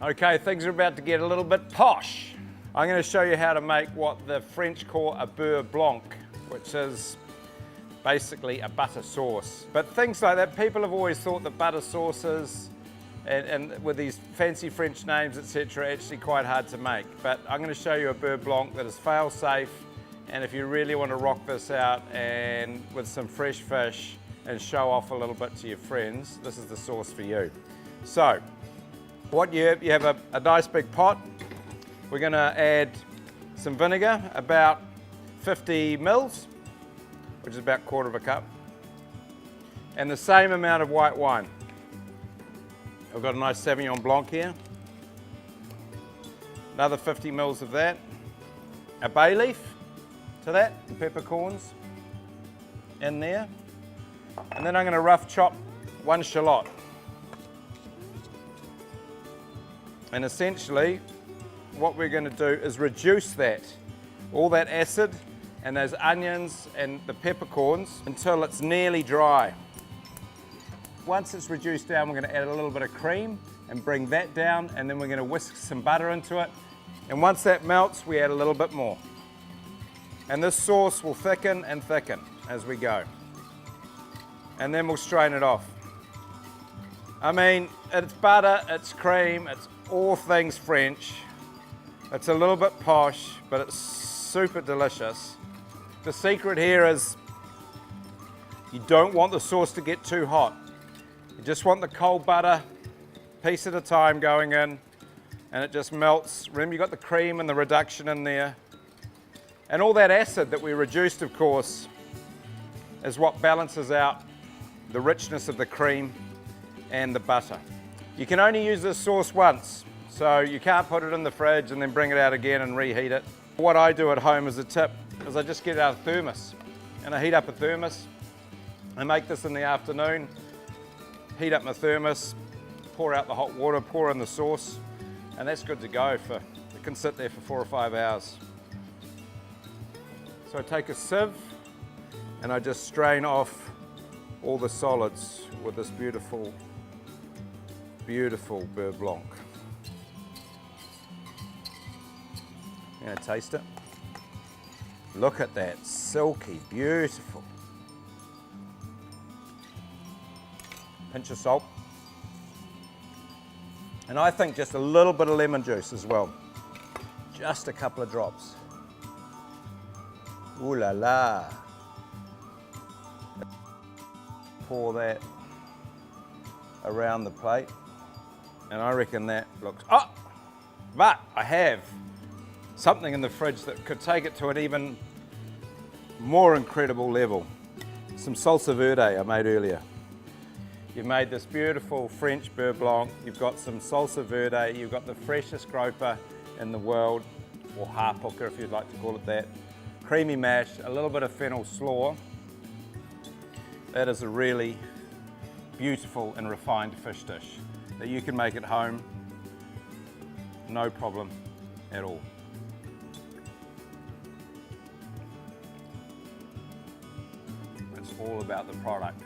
Okay, things are about to get a little bit posh. I'm going to show you how to make what the French call a Beurre Blanc, which is basically a butter sauce. But things like that, people have always thought that butter sauces and with these fancy French names, etc., are actually quite hard to make. But I'm going to show you a Beurre Blanc that is fail-safe, and if you really want to rock this out and with some fresh fish and show off a little bit to your friends, this is the sauce for you. So, what you have a nice big pot. We're going to add some vinegar, about 50 mils, which is about a quarter of a cup, and the same amount of white wine. I've got a nice Sauvignon Blanc here. Another 50 mils of that. A bay leaf to that, the peppercorns in there. And then I'm going to rough chop one shallot. And essentially, what we're going to do is reduce that, all that acid and those onions and the peppercorns until it's nearly dry. Once it's reduced down, we're going to add a little bit of cream and bring that down, and then we're going to whisk some butter into it. And once that melts, we add a little bit more. And this sauce will thicken and thicken as we go. And then we'll strain it off. I mean, it's butter, it's cream, it's all things French. It's a little bit posh, but it's super delicious. The secret here is you don't want the sauce to get too hot. You just want the cold butter, piece at a time going in, and it just melts. Remember, you've got the cream and the reduction in there. And all that acid that we reduced, of course, is what balances out the richness of the cream and the butter. You can only use this sauce once, so you can't put it in the fridge and then bring it out again and reheat it. What I do at home as a tip is I just get it out of a thermos, and I heat up a thermos. I make this in the afternoon, heat up my thermos, pour out the hot water, pour in the sauce, and that's good to go. It can sit there for 4 or 5 hours. So I take a sieve and I just strain off all the solids with this beautiful, beautiful Beurre Blanc. I'm going to taste it. Look at that, silky, beautiful. Pinch of salt. And I think just a little bit of lemon juice as well. Just a couple of drops. Ooh la la. Pour that around the plate. And I reckon that looks, oh! But I have something in the fridge that could take it to an even more incredible level. Some salsa verde I made earlier. You've made this beautiful French Beurre Blanc, you've got some salsa verde, you've got the freshest groper in the world, or haarpucker if you'd like to call it that. Creamy mash, a little bit of fennel slaw. That is a really beautiful and refined fish dish that you can make at home, no problem at all. It's all about the product.